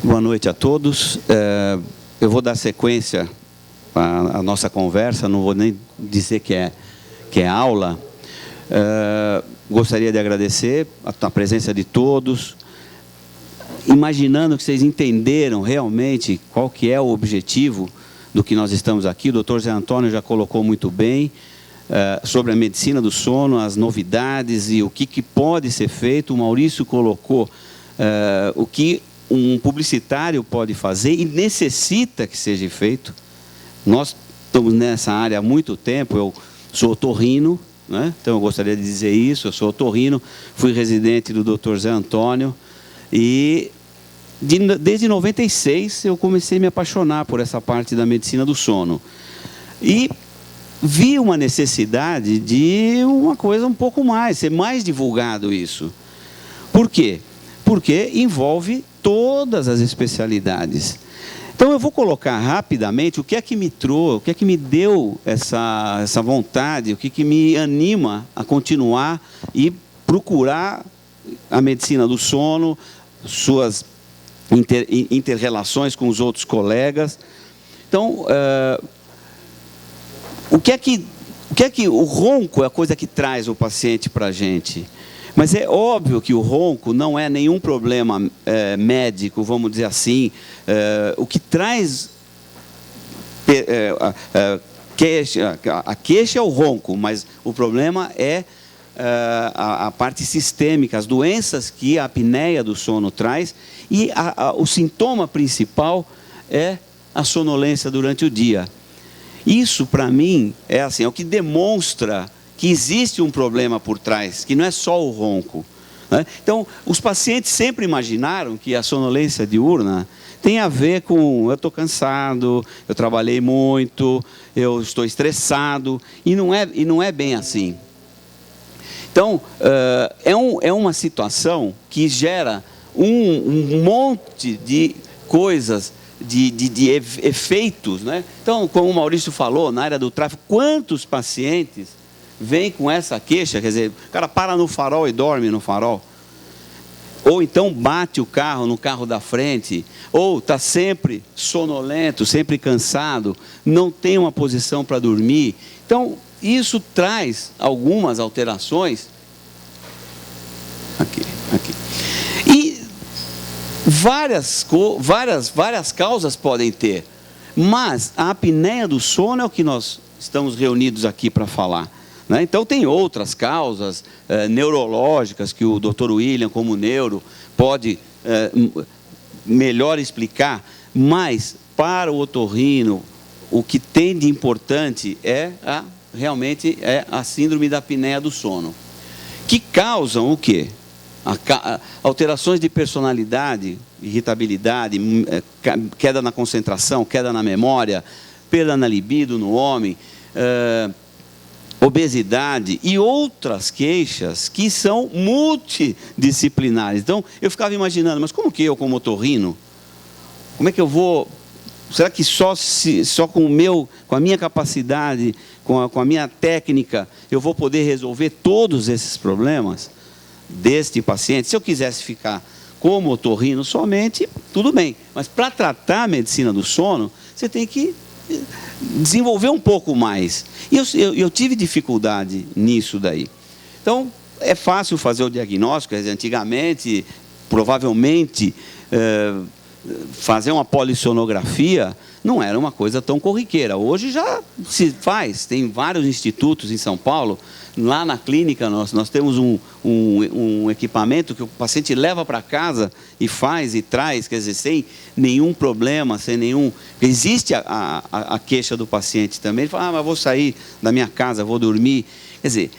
Boa noite a todos. Eu vou dar sequência à nossa conversa, não vou nem dizer que é aula. Gostaria de agradecer a presença de todos, imaginando que vocês entenderam realmente qual que é o objetivo do que nós estamos aqui. O Dr. Zé Antônio já colocou muito bem sobre a medicina do sono, as novidades e o que pode ser feito. O Maurício colocou o que um publicitário pode fazer e necessita que seja feito. Nós estamos nessa área há muito tempo. Eu sou otorrino, né? Então eu gostaria de dizer isso. Eu sou otorrino, fui residente do Dr. Zé Antônio e desde 96 eu comecei a me apaixonar por essa parte da medicina do sono e vi uma necessidade de uma coisa um pouco mais, ser mais divulgado isso. Por quê? Porque envolve todas as especialidades. Então eu vou colocar rapidamente o que é que me trouxe, o que é que me deu essa vontade, o que me anima a continuar e procurar a medicina do sono, suas inter-relações com os outros colegas. Então, o que é que o ronco é a coisa que traz o paciente para a gente? Mas é óbvio que o ronco não é nenhum problema médico, vamos dizer assim. O que traz a queixa é o ronco, mas o problema é a parte sistêmica, as doenças que a apneia do sono traz. E o sintoma principal é a sonolência durante o dia. Isso, para mim, é assim, é o que demonstra que existe um problema por trás, que não é só o ronco, né? Então, os pacientes sempre imaginaram que a sonolência diurna tem a ver com eu estou cansado, eu trabalhei muito, eu estou estressado, e não é bem assim. Então, é uma situação que gera um monte de coisas, de efeitos, né? Então, como o Maurício falou, na área do tráfego, quantos pacientes vem com essa queixa, quer dizer, o cara para no farol e dorme no farol. Ou então bate o carro no carro da frente, ou está sempre sonolento, sempre cansado, não tem uma posição para dormir. Então, isso traz algumas alterações. Aqui. E várias causas podem ter, mas a apneia do sono é o que nós estamos reunidos aqui para falar. Então, tem outras causas neurológicas que o Dr. William, como neuro, pode melhor explicar, mas para o otorrino, o que tem de importante realmente é a síndrome da apneia do sono, que causam o quê? Alterações de personalidade, irritabilidade, queda na concentração, queda na memória, perda na libido no homem, obesidade e outras queixas que são multidisciplinares. Então, eu ficava imaginando, mas como que eu, como otorrino, como é que eu vou... Será que só com a minha capacidade, com a minha técnica, eu vou poder resolver todos esses problemas deste paciente? Se eu quisesse ficar como otorrino somente, tudo bem. Mas para tratar a medicina do sono, você tem que desenvolver um pouco mais. E eu tive dificuldade nisso daí. Então, é fácil fazer o diagnóstico. Antigamente, provavelmente, fazer uma polissonografia não era uma coisa tão corriqueira. Hoje já se faz. Tem vários institutos em São Paulo. Lá na clínica nós temos um equipamento que o paciente leva para casa e faz e traz, quer dizer, sem nenhum problema, sem nenhum... Existe a queixa do paciente também. Ele fala, mas vou sair da minha casa, vou dormir. Quer dizer,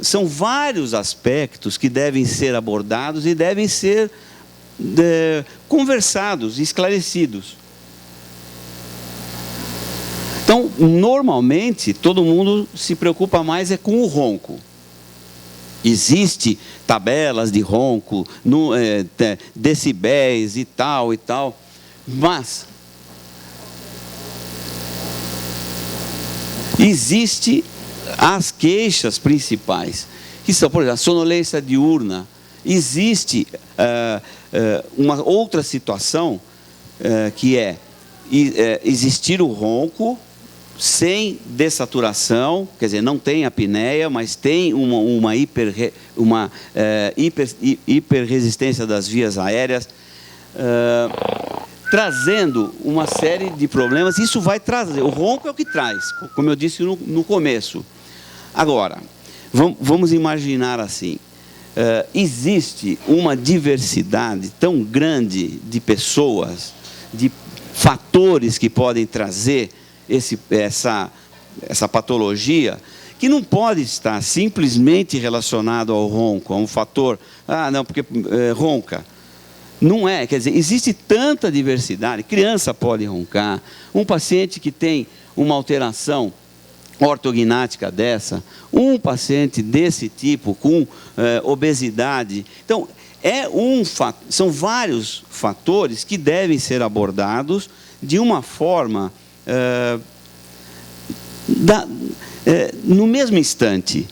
são vários aspectos que devem ser abordados e devem ser conversados, esclarecidos. Então, normalmente, todo mundo se preocupa mais com o ronco. Existem tabelas de ronco, decibéis e tal, mas existem as queixas principais, que são, por exemplo, a sonolência diurna. Existe uma outra situação, que é existir o ronco sem dessaturação, quer dizer, não tem apneia, mas tem uma hiperresistência das vias aéreas, trazendo uma série de problemas. Isso vai trazer, o ronco é o que traz, como eu disse no começo. Agora, vamos imaginar assim, existe uma diversidade tão grande de pessoas, de fatores que podem trazer essa patologia, que não pode estar simplesmente relacionado ao ronco, a um fator, não, porque ronca. Não é, quer dizer, existe tanta diversidade. Criança pode roncar, um paciente que tem uma alteração ortognática dessa, um paciente desse tipo com obesidade. Então, são vários fatores que devem ser abordados de uma forma no mesmo instante.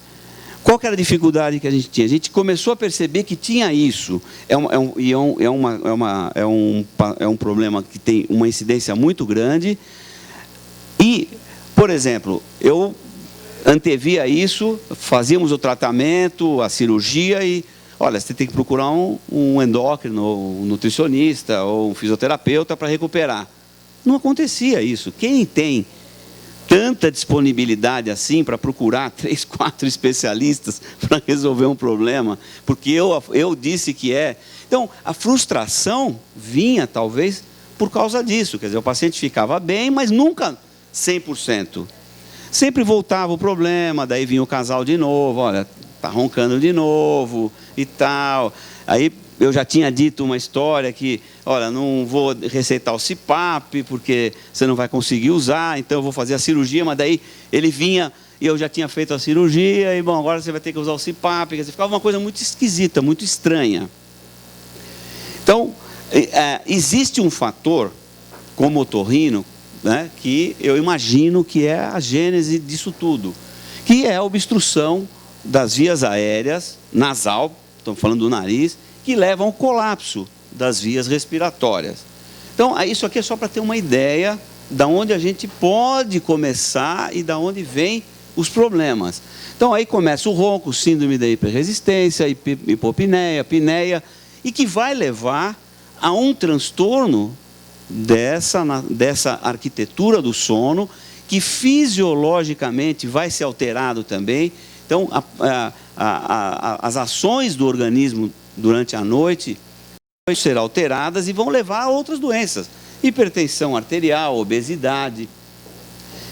Qual que era a dificuldade que a gente tinha? A gente começou a perceber que tinha isso. É um problema que tem uma incidência muito grande. E, por exemplo, eu antevia isso, fazíamos o tratamento, a cirurgia e, olha, você tem que procurar um endócrino, um nutricionista ou um fisioterapeuta para recuperar. Não acontecia isso. Quem tem tanta disponibilidade assim para procurar 3, 4 especialistas para resolver um problema, porque eu disse que é. Então, a frustração vinha, talvez, por causa disso. Quer dizer, o paciente ficava bem, mas nunca 100%. Sempre voltava o problema, daí vinha o casal de novo, olha, está roncando de novo e tal. Aí eu já tinha dito uma história que, olha, não vou receitar o CPAP, porque você não vai conseguir usar, então eu vou fazer a cirurgia, mas daí ele vinha e eu já tinha feito a cirurgia, e bom, agora você vai ter que usar o CPAP, quer dizer, ficava uma coisa muito esquisita, muito estranha. Então, existe um fator, como otorrino, né, que eu imagino que é a gênese disso tudo, que é a obstrução das vias aéreas, nasal, estamos falando do nariz, que levam ao colapso das vias respiratórias. Então, isso aqui é só para ter uma ideia de onde a gente pode começar e de onde vem os problemas. Então, aí começa o ronco, síndrome da hiperresistência, hipopneia, apneia, e que vai levar a um transtorno dessa arquitetura do sono, que fisiologicamente vai ser alterado também. Então, as ações do organismo durante a noite vão ser alteradas e vão levar a outras doenças. Hipertensão arterial, obesidade,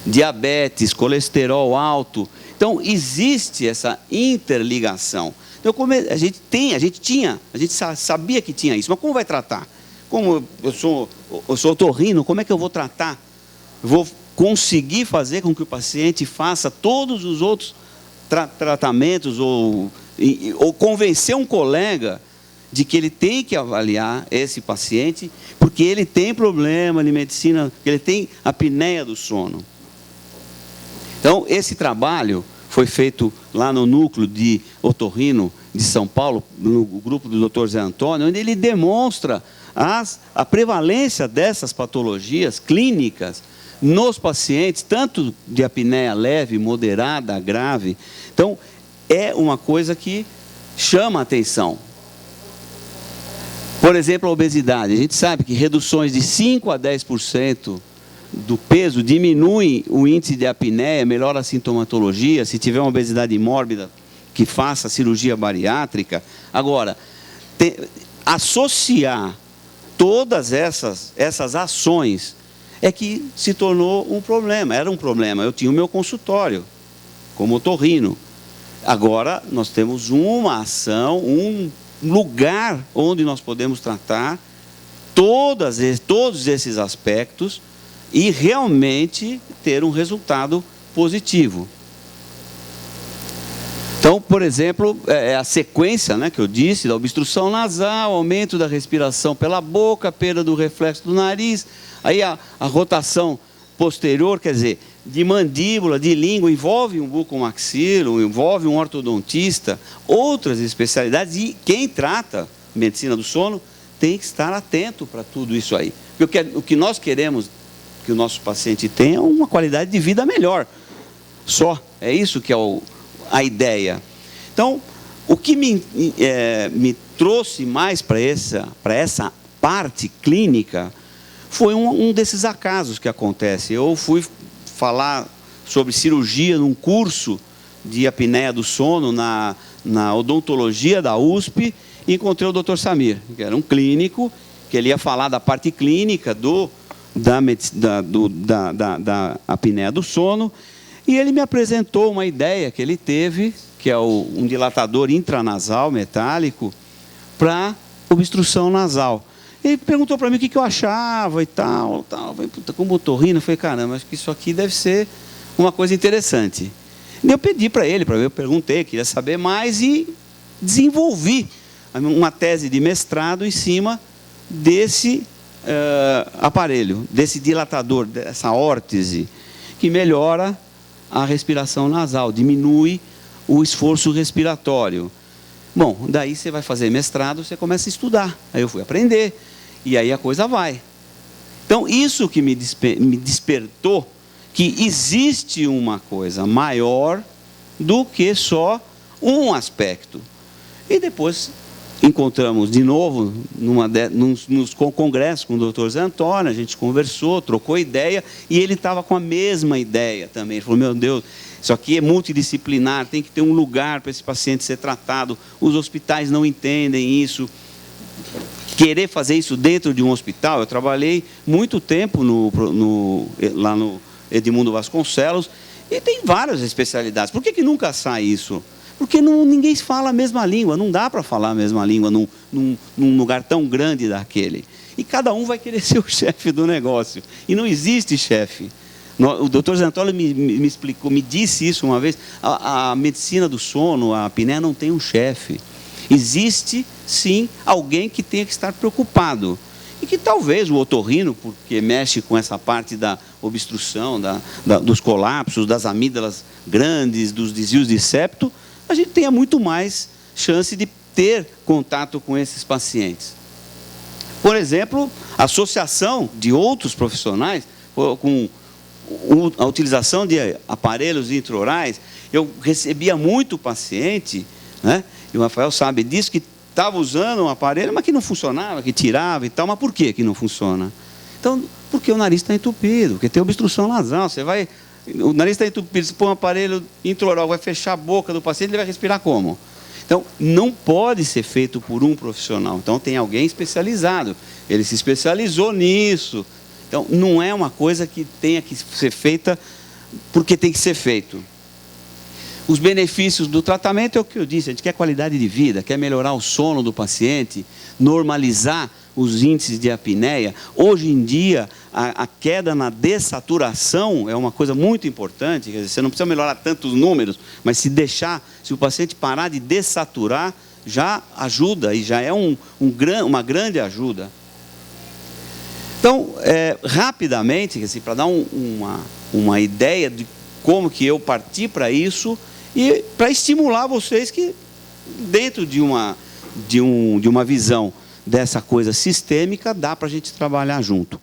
diabetes, colesterol alto. Então, existe essa interligação. Então, a gente sabia que tinha isso, mas como vai tratar? Como eu sou otorrino, como é que eu vou tratar? Vou conseguir fazer com que o paciente faça todos os outros tratamentos ou convencer um colega de que ele tem que avaliar esse paciente, porque ele tem problema de medicina, ele tem apneia do sono. Então, esse trabalho foi feito lá no núcleo de otorrino de São Paulo, no grupo do Dr. Zé Antônio, onde ele demonstra a prevalência dessas patologias clínicas nos pacientes, tanto de apneia leve, moderada, grave. Então, é uma coisa que chama a atenção. Por exemplo, a obesidade. A gente sabe que reduções de 5 a 10% do peso diminuem o índice de apneia, melhora a sintomatologia. Se tiver uma obesidade mórbida, que faça cirurgia bariátrica. Agora, associar todas essas ações é que se tornou um problema. Era um problema. Eu tinha o meu consultório como otorrino. Agora nós temos uma ação, um lugar onde nós podemos tratar todos esses aspectos e realmente ter um resultado positivo. Então, por exemplo, a sequência, né, que eu disse, da obstrução nasal, aumento da respiração pela boca, perda do reflexo do nariz, aí a rotação posterior, quer dizer, de mandíbula, de língua, envolve um bucomaxilo, envolve um ortodontista, outras especialidades, e quem trata medicina do sono tem que estar atento para tudo isso aí. Porque o que nós queremos que o nosso paciente tenha é uma qualidade de vida melhor. Só. É isso que é a ideia. Então, o que me trouxe mais para essa parte clínica foi um desses acasos que acontece. Eu fui falar sobre cirurgia num curso de apneia do sono na odontologia da USP e encontrei o Dr. Samir, que era um clínico, que ele ia falar da parte clínica da apneia do sono, e ele me apresentou uma ideia que ele teve, que é um dilatador intranasal metálico para obstrução nasal. Ele perguntou para mim o que eu achava e tal. Eu falei, puta, como otorrino, eu falei, caramba, acho que isso aqui deve ser uma coisa interessante. E eu pedi para ele, eu perguntei, queria saber mais e desenvolvi uma tese de mestrado em cima desse aparelho, desse dilatador, dessa órtese, que melhora a respiração nasal, diminui o esforço respiratório. Bom, daí você vai fazer mestrado, você começa a estudar. Aí eu fui aprender, e aí a coisa vai. Então, isso que me despertou que existe uma coisa maior do que só um aspecto. E depois encontramos de novo nos congressos com o Dr. Zé Antônio, a gente conversou, trocou ideia, e ele estava com a mesma ideia também. Ele falou, meu Deus, isso aqui é multidisciplinar, tem que ter um lugar para esse paciente ser tratado, os hospitais não entendem isso. Querer fazer isso dentro de um hospital, eu trabalhei muito tempo lá no Edmundo Vasconcelos, e tem várias especialidades. Por que nunca sai isso? Porque ninguém fala a mesma língua, não dá para falar a mesma língua num lugar tão grande daquele. E cada um vai querer ser o chefe do negócio. E não existe chefe. O Dr. Zantoli me explicou, me disse isso uma vez, a medicina do sono, a apneia não tem um chefe. Existe, sim, alguém que tenha que estar preocupado. E que talvez o otorrino, porque mexe com essa parte da obstrução, dos colapsos, das amígdalas grandes, dos desvios de septo, a gente tenha muito mais chance de ter contato com esses pacientes. Por exemplo, a associação de outros profissionais com a utilização de aparelhos intraorais, eu recebia muito paciente, né? E o Rafael sabe disso, que estava usando um aparelho, mas que não funcionava, que tirava e tal. Mas por que não funciona? Então, porque o nariz está entupido, porque tem obstrução nasal. O nariz está entupido, se põe um aparelho intraoral, vai fechar a boca do paciente, ele vai respirar como? Então, não pode ser feito por um profissional. Então, tem alguém especializado. Ele se especializou nisso. Então, não é uma coisa que tenha que ser feita porque tem que ser feito. Os benefícios do tratamento é o que eu disse, a gente quer qualidade de vida, quer melhorar o sono do paciente, normalizar os índices de apneia. Hoje em dia, a queda na dessaturação é uma coisa muito importante, quer dizer, você não precisa melhorar tantos números, mas se o paciente parar de dessaturar, já ajuda, e já é uma grande ajuda. Então, rapidamente, assim, para dar uma ideia de como que eu parti para isso, e para estimular vocês que, dentro de uma visão dessa coisa sistêmica, dá para a gente trabalhar junto.